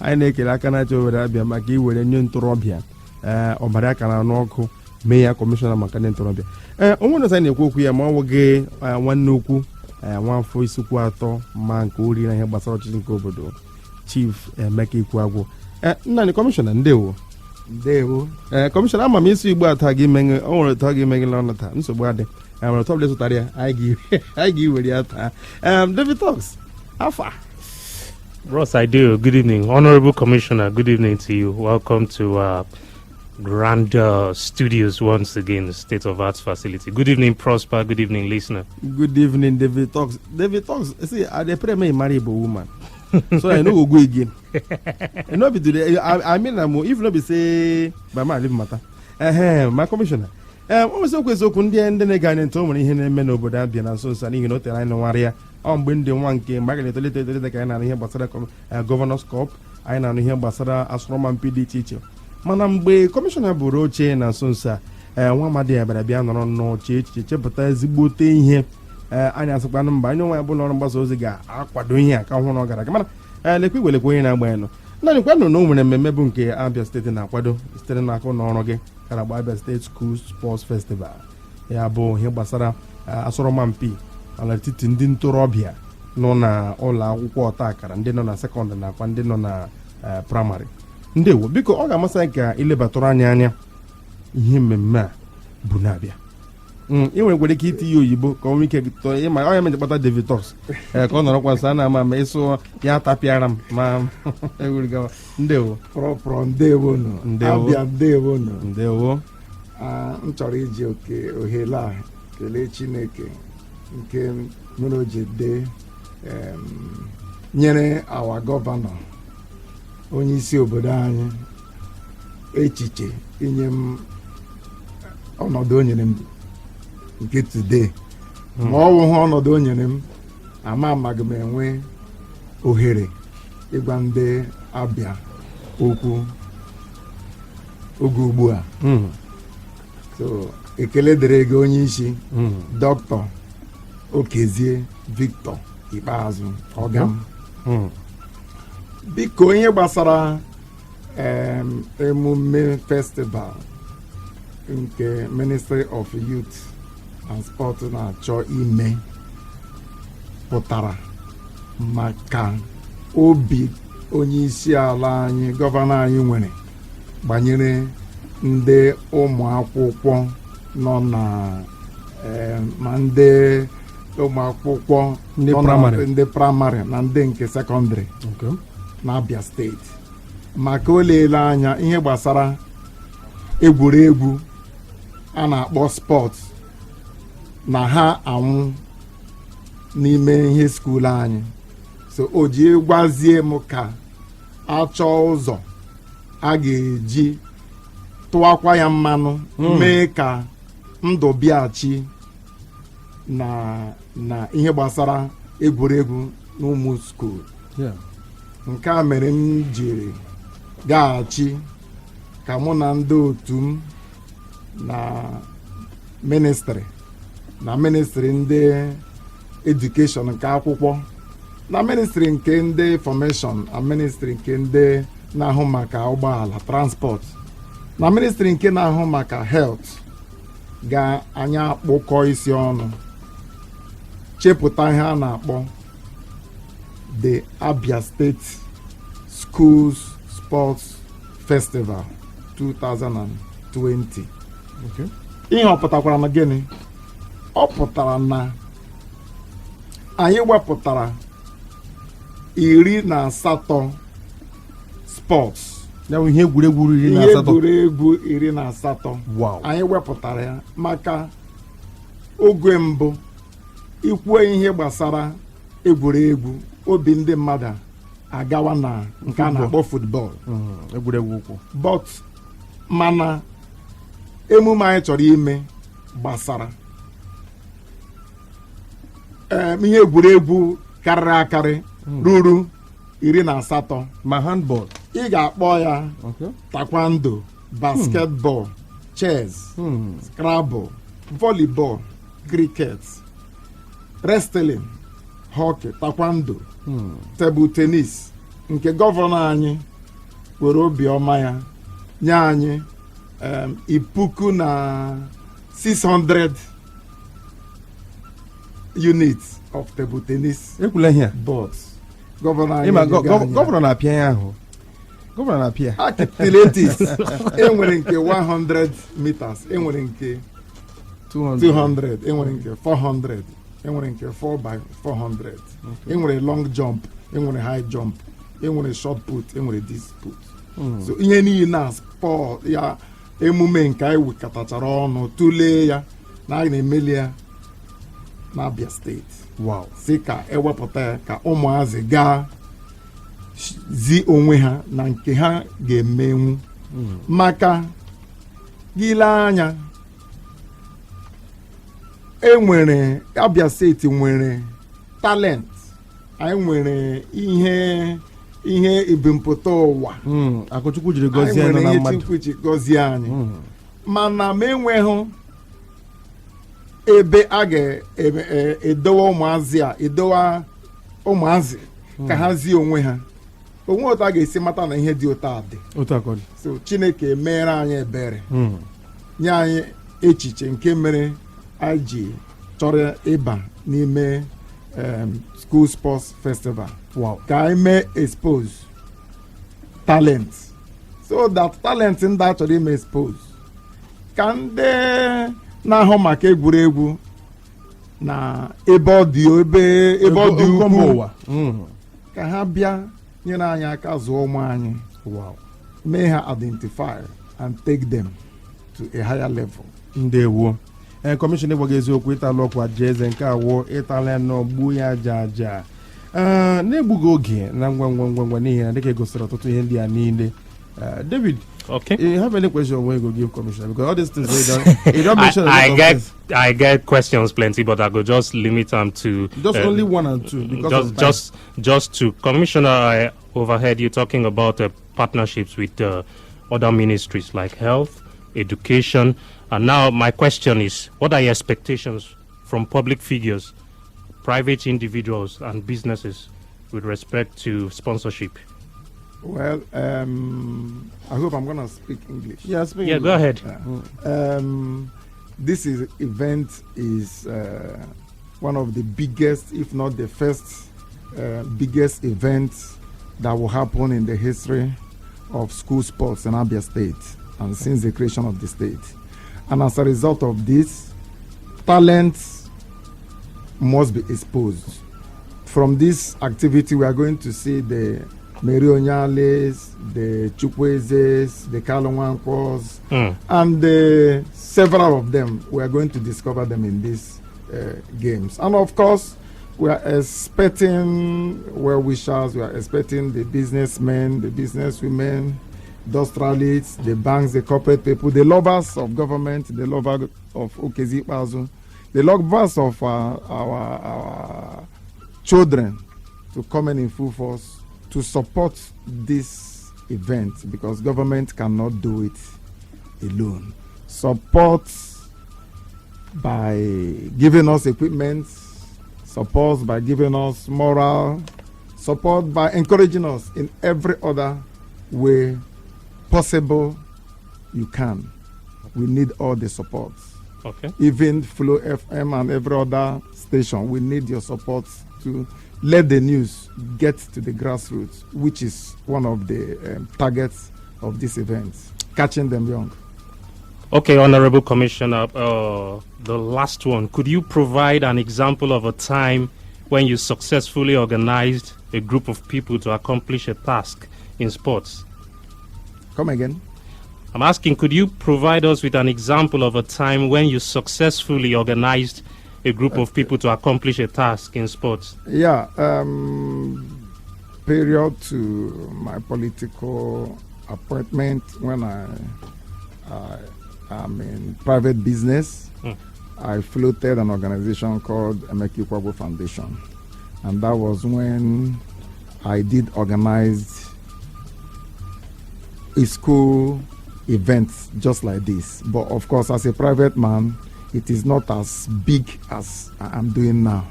anyị na-ekele aka na-achọ obodo Abịa maka iwere nye ntorobịa ọbara aka na n'ọkụ mee ya kọmishọna maka ndị ntorobịa onwe na na-ekwu okwu ya ma ọ nweghị nwanne ukwu nwafọ isikwu atọ ma nke ori na ihe gbasara ọchịchị nke obodo Chief Emeka Ikweagwụ nna anyị kọmishọna ndewo kọmishọna ama m isi Igbo atọ gị meghe o nwere ụtọ gị meghela ọnụ taa nsogbu adị nwere ụtọ ọbụla zụtara ya anyị ga-iwere ya taa David Talks afa Ross, I do. Good evening. Honorable Commissioner, good evening to you. Welcome to Grand Studios once again, the State of Arts facility. Good evening, Prosper. Good evening, listener. Good evening, David Talks. David Talks, see, I pray me marry a woman. So I know we'll go again. And not be today. I mean, if not be say, by my live matter. My commissioner. Almost always open the end and again and told me he men over that be an so sunny, you know, tell I know area. When the one came back a little kind of here, but Governor's Corp, I know here, Basada, Astroman PD teacher. Manam be Commissioner Bureau chain and Sonsa, one my dear, but I be on no church, but as the boot in here. Anya asụkwanụ mba anyị nwa ya bụ n'ọrụ mgbasa ozi ga-akwado ihe a ka hụ na ọ gara aga mana lekwa iwelekwa onye na-agba elu naanị kwanụ na o nwere mmemme bụ nke Abia steeti na-akwado sitere n'aka n'ọrụ gị kara agba Abia State School Sports Festival ya bụ ihe gbasara asọrọmpi ala etiti ndị ntorobịa nọ na ụlọ akwụkwọ ọta akara ndị nọ na sekọndịrị nakwa ndị nọ na praịmarị ndewo biko ọ ga-amasị anyị ka ilebatụrụ anya ihe mmemme a bụ na-abịa ị nwere ike iti ya oyibo ka ọ ike ịma ọ ya mere kpata David Talks ka ọ nọrọkwa nso a na-ama ma ịsụ ya tapịara m ma ewurigawa ndewo prọprọ ndewo Abịa ndewo m chọrọ iji ohere a kelee Chineke nke mere o ji dee nyere awa gọvanọ onye isi obodo anyị echiche inye m ọnọdụ o nyere m nke today ma ọ wụhụ ọnọdụ o nyere m amaghị m enwe ohere ịgwa ndị Abịa okwu oge ugbu a so ekele dịrị gị onye isi Dr. Okezie Victor Ikpeazụ ọga m biko ihe gbasara emume festival nke Ministry of Youth and Sport na-achọ ime pụtara maka obi onye isi ala anyị gọvanọ anyị nwere banyere ndị ụmụ akwụkwọ nọ na ma ndị ụmụ akwụkwọ ndị praịmarị na ndị nke sekọndịrị na Abia steeti maka o leele anya ihe gbasara egwuregwu a na-akpọ spọts na ha anwụ n'ime ihe skuul anyị so o ji gwazie m ka achọ ụzọ a ga-eji tụwakwa ya mmanụ mee ka ndụ bịachi na ihe gbasara egwuregwu n'ụmụ skuul nke a mere m jiri gaghachi ka mụ na ndị otu m na ministri ndị edukeshọn nke akwụkwọ na ministri nke ndị fọmeshọn na ministri nke ndị na-ahụ maka ụgbọala transport na ministri nke na-ahụ maka health ga-anya akpụkọ isi ọnụ chepụta ihe a na-akpọ the Abia State Schools Sports Festival 2020. Ihe ọ pụtakwara na gịnị? Ọ pụtara na anyị wepụtara 18 sports. Ihe egwuregwu 18. Wow. Anyị wepụtara ya maka oge mbụ ikwue ihe gbasara egwuregwu obi ndị mmadụ agawa na nke a na-akpọ football. Egwuregwu ụkwụ. But mana emume anyị chọrọ ime gbasara ihe egwuregwu karịrị akarị ruru 18 ma handball ị ga-akpọ ya taekwondo, basketball, chess, scrabble, volleyball, cricket, wrestling, hockey, taekwondo, table tennis nke gọvanọ anyị were obiọma ya nye anyị 1,600 units of table tennis ekwula ihe a boards. Gọvanọ anyị ịma enyego anyị ya. gọvanọ na-apịa ya ahụ gọvanọ na-apịa Athletics enwere nke 100 meters, enwere nke 200, enwere nke 400, enwere nke 4x400, enwere long jump, enwere high jump, enwere short put, enwere disc put. So ihe niile na sport ya emume nke anyị wekọtachara ọnụ tụlee ya na a na-emeli ya n'Abia steeti. wow Si ka ewepụta ya ka ụmụazị gaa zi onwe ha na nke ha ga-emenwu. Maka gile anya enwere Abia steeti nwere talent, anyị nwere ihe ebumpụta ụwa, akụchukwu jiri anyị gọzie nwere nọ na ihe mmadụ Chukwu ji gọzie anyị, mana ma enweghị ebe a ga-edowe ụmụazị ka ha zie onwe ha, onwe otu a ga-esi mata na ihe dị otu a dị. otu akọrị So Chineke meere anyị ebere, nye anyị echiche nke mere anyị ji chọrọ ịba n'ime School Sports Festival wow ka anyị mee expose talent, so that talent ndị a chọrọ ime expose ka ndị na-ahụ maka egwuregwu na ebe ọ dị ukwuu ụwa ka ha bịa nyere anyị aka zụọ ụmụ anyị, wow mee ha identify and take them to a higher level. ndewo kọmishọn ịgwaga eziokwu ịtala ọkwa aja eze nke awụ ịtala n'ọgbu ya aja aja na-egbughị oge na ngwa n'ihi na dịka egosiri ọtụtụ ihe ndị a niile. David, Okay. you have any question when you go give commissioner? Because all these things you don't mention a lot I of get things. I get questions plenty, but I go just limit them to Just only one and two because of time. just to Commissioner. I overheard you talking about partnerships with other ministries like health, education, and now my question is: what are your expectations from public figures, private individuals, and businesses with respect to sponsorship? Well, I hope I'm gonna speak English. Yeah, speaking Yeah, go ahead. This event is one of the biggest, if not the first, biggest event that will happen in the history of school sports in Abia State, and since the creation of the state. And as a result of this, talents must be exposed. From this activity, we are going to see the Mary Onyales, the Chukwuezes, the Kalonwankos, and several of them. We are going to discover them in these games. And of course, we are expecting well-wishers, we are expecting the businessmen, the businesswomen, industrialists, the banks, the corporate people, the lovers of government, the lovers of Okezi Ikpeazu, the lovers of our children to come in full force to support this event, because government cannot do it alone. Support by giving us equipment, support by giving us moral, support by encouraging us in every other way possible you can. We need all the support. Okay. Even Flow FM and every other station, we need your support to let the news get to the grassroots, which is one of the targets of this event, catching them young. Okay, Honorable Commissioner, the last one. Could you provide an example of a time when you successfully organized a group of people to accomplish a task in sports? Come again? I'm asking, could you provide us with an example of a time when you successfully organized a group of people to accomplish a task in sports? Yeah, period to my political appointment, when I'm in private business, I floated an organization called Emeki Kwabo Foundation. And that was when I did organize a school event just like this. But of course, as a private man, it is not as big as I'm doing now.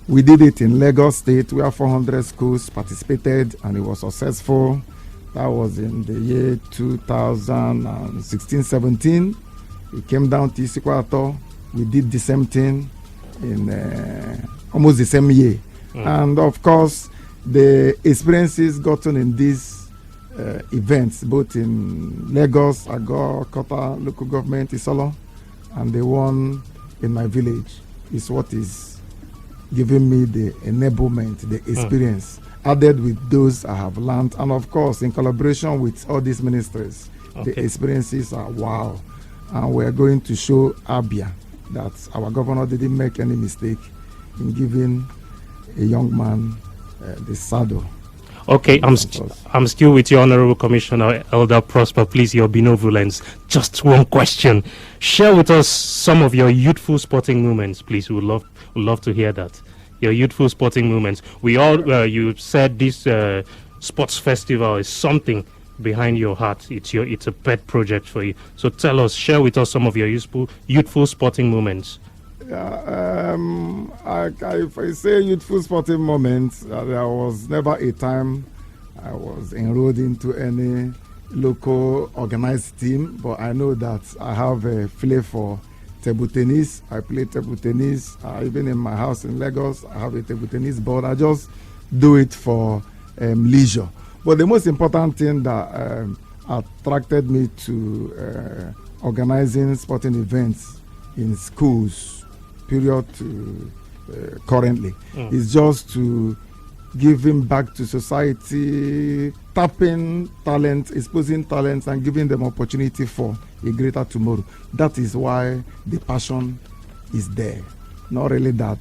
We did it in Lagos State, where 400 schools participated, and it was successful. That was in the year 2016-17. We came down to Isikwato. We did the same thing in almost the same year. And of course, the experiences gotten in these events, both in Lagos, Agor, Kota, local government, Isolo, and the one in my village, is what is giving me the enablement, the experience, added with those I have learned. And of course, in collaboration with all these ministries, the experiences are wow. And we're going to show Abia that our governor didn't make any mistake in giving a young man the saddle. Okay, I'm still with you, Honorable Commissioner Elder Prosper. Please, your benevolence. Just one question. Share with us some of your youthful sporting moments, please. We would love to hear that. Your youthful sporting moments. We all, you said this sports festival is something behind your heart. It's a pet project for you. So tell us, share with us some of your youthful sporting moments. If I say youthful sporting moments, there was never a time I was enrolled into any local organized team, but I know that I have a flair for table tennis. I play table tennis. Even in my house in Lagos, I have a table tennis board. I just do it for leisure. But the most important thing that attracted me to organizing sporting events in schools, period to currently, is just to giving back to society, tapping talent, exposing talents, and giving them opportunity for a greater tomorrow. That is why the passion is there. Not really that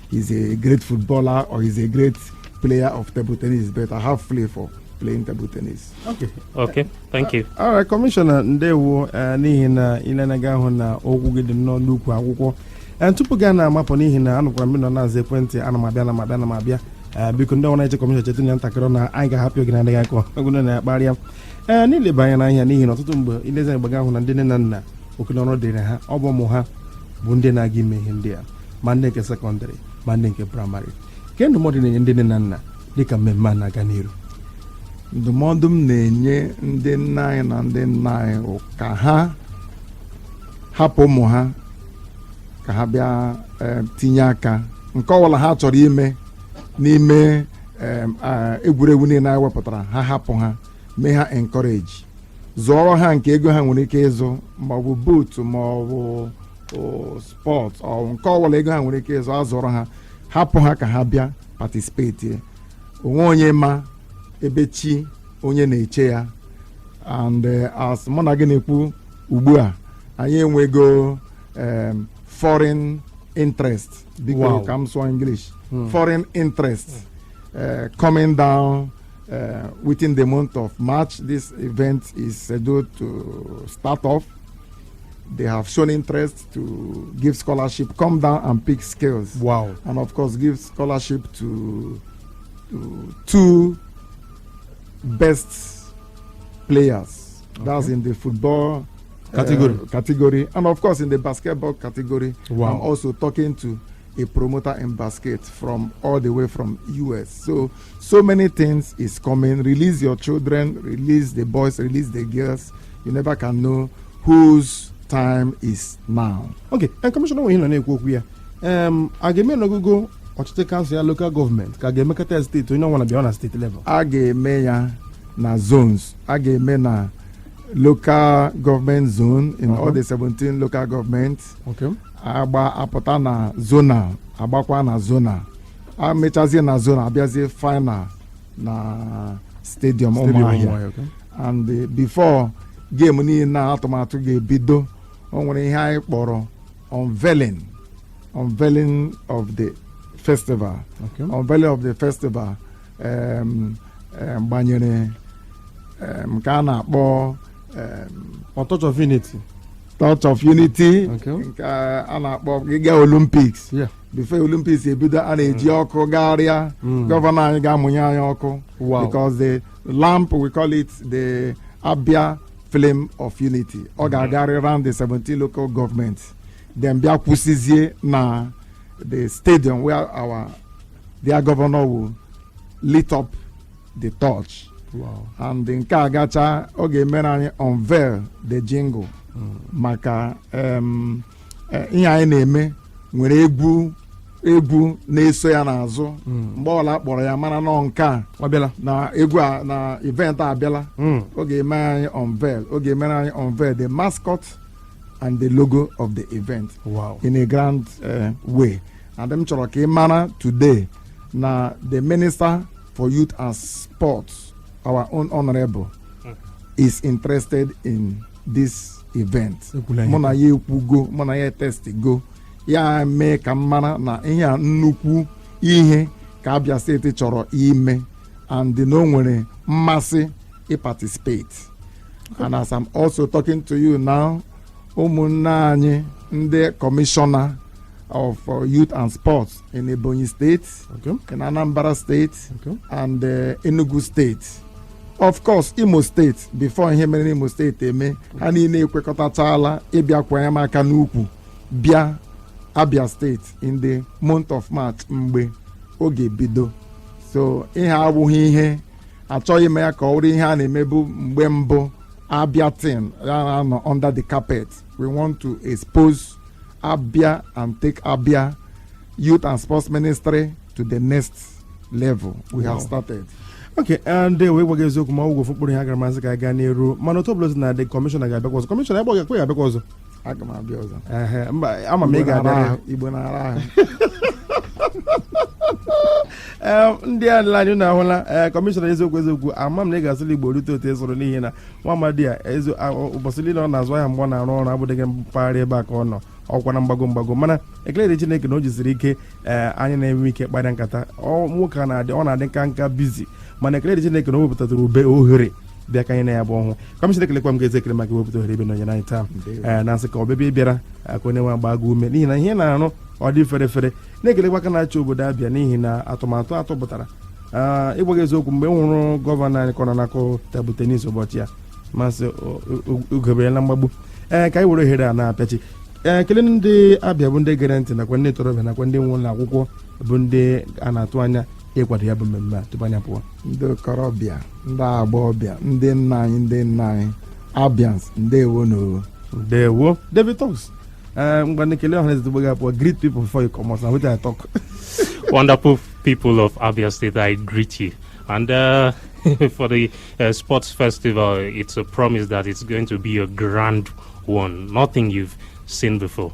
he's a great footballer or he's a great player of table tennis, but I have play for playing table tennis. Okay, thank you. All right, Commissioner Ndewo, n'ihi na ilenaga ahụ na okwu gị dị n'ukwu akwụkwọ. Tupu gaa na amapụ n'ihi na anụkwara m nọ na-aza ekwentị ana m abịa biko ndị ọrụ na-eche Commissioner chetụ ya ntakịrị na anyị ga-ahapụ oge na-adịghị akọ egwuno na-akparịa n'ileba anya n'anya n'ihi na ọtụtụ mgbe ilezi anyị gbaga ahụ na ndị nne na nna okenye ọrụ dịrị ha ọ bụ ụmụ ha bụ ndị na-aga ime ihe ndị a ma ndị nke sekọndịrị ma ndị nke praịmarị. Ke ndụmọdụ na-enye ndị nne na nna dịka mmemme a na-aga n'iru? Ndụmọdụ m na-enye ndị nna anyị na ndị nna anyị ka ha hapụ ụmụ ha ka ha bịa tinye aka nke ọbụla ha chọrọ ime n'ime egwuregwu niile anyị wepụtara, ha hapụ ha, mee ha encourage, zụọrọ ha nke ego ha nwere ike ịzụ, maọbụ bootu maọbụ spọt ọ nke ọbụla ego ha nwere ike ịzụ, azụọrọ ha, hapụ ha ka ha bịa participate. Onwe onye ma ebe chi onye na-eche ya. And as mụ na gị na-ekwu ugbu a, anyị enwego foreign interest, because come so English, foreign interest coming down within the month of March. This event is scheduled to start off. They have shown interest to give scholarship, come down and pick skills. Wow. And of course give scholarship to two best players. That's in the football category, and of course in the basketball category. Wow. I'm also talking to a promoter in basket from all the way from US. So many things is coming. Release your children, release the boys, release the girls. You never can know whose time is now. Okay, and Commissioner, we know na-ekwu okwu ya. A ga-eme n'ogogo ọchịchị kansụl ya local government ka ga-emekọta steeti onye ọnwa bịa na steeti level? A ga-eme ya na zones. A ga-eme na local government zone in all the 17 local governments. Okay. Apụta na zonal, agbakwa na zonal, amechazie na zonal, abịazie final na stadium Ụmụahịa. And before game niile na atụmatụ ga-ebido, o nwere ihe anyị kpọrọ unveiling of the festival. Okay. Unveiling of the festival gbanyere nke a na-akpọ Touch of Unity. Touch of Unity. Okay. Nke a na-akpọ Giga Olympics. Yeah. Before Olympics ebido, a na-eji ọkụ gagharịa. Gọvanọ anyị ga-amụnye anyị ọkụ. Wow. Because the lamp, we call it the Abia Flame of Unity. Ọ ga-agagharị around the 17 local governments. Then bịa kwụsịzie na the stadium where their governor will lit up the torch Wow. and nke a gacha ọ ga-emere anyị unveil the jingle maka ihe anyị na-eme nwere egwu na-eso ya n'azụ mgbe ọla akpọrọ ya mara nọ nke a Ọ bịala. na egwu a na event a abịala ọ ga-eme anyị unveil ọ ga-emere anyị unveil the mascot and the logo of the event Wow. in a grand way. And m chọrọ ka ị mara today na the minister for youth and sports, our own honorable, is interested in this event. Mụ na ya ekwugo, mụ na ya testigo, ya mee ka m mara na ihe a nnukwu ihe ka Abia steeti chọrọ ime and na o nwere mmasị ị participate. And as I'm also talking to you now, ụmụnne anyị ndị commissioner of youth and sports in Ebonyi State, Okay. in Anambra State, Okay. and Enugu State. Of course, Imo State, before ihe mere Imo State eme, ha niile ekwekọtachala ịbịa kwanye m aka n'ukwu bịa Abia State in the month of March mgbe oge bido. So ihe abụghị ihe achọghị ime ya ka ọ bụrụ ihe a na-emebu mgbe mbụ Abia thing no under the carpet. We want to expose Abia and take Abia Youth and Sports Ministry to the next level. We have started. Okay, and we gwa eziokwu ma ụgwọ fụkpụrụ ihe agara masị ka anyị gaa n'eru mana otu ọbụla si na the commissioner ga-abịakwa ọzọ. Commissioner ebe ọ ga-ekwe ya abịakwa ọzọ. Aga m abịa ọzọ. Mba, ama m ị ga-abịa. Igbo na-ara ahụ. Ndị a nla anyị na-ahụla kọmishọna eziokwu ama m na ị ga-asịla Igbo rute otu ezoro n'ihi na nwa amadi a ụbọchị niile ọ na-azụ ahịa mgbe ọ na-arụ ọrụ abụdịghị mpaghara ebe a ka ọ nọ ọkwa na mgbago mana ekele dị Chineke na o jisiri ike anyị na-enwe ike kparịa nkata nwoke ọ na-adị nka bizi mana ekele dị Chineke na o wepụtatara ube ohere bịa ka anyị na ya bụ ọhụụ. Kọmishọna ekelekwa m ga-eze ekele maka wepụta ohere ebe nọnyere anyị taa na-asị ka ọbịbịa bịara ka onye nwe agba gị ume n'ihi na ihe na-arụ ọ dị fere na-ekelekwa aka na-achị obodo Abịa n'ihi na atụmatụ atụpụtara ịgwaghị eziokwu mgbe m hụrụ gọvanọ anyị kọrọ n'akụ tebụl tenis ụbọchị ya masị ugoberela mgbagbu ka anyị were ohere a na-apịachi ekele ndị Abịa bụ ndị gere ntị nakwa ndị ntorobịa nakwa ndị nwe ụlọ akwụkwọ bụ ndị a na-atụ anya ịkwado ya bụ mmemme a tupu anya pụọ. Ndị okorobịa, ndị agbọghọbịa, ndị nna anyị Abians, ndewo n'owo. Ndewo. David Talks. Ngwa nekele ọha ezigbo gị apụọ. Greet people before you come out. Now wetin I talk. Wonderful people of Abia State, I greet you. And for the sports festival, it's a promise that it's going to be a grand one. Nothing you've seen before.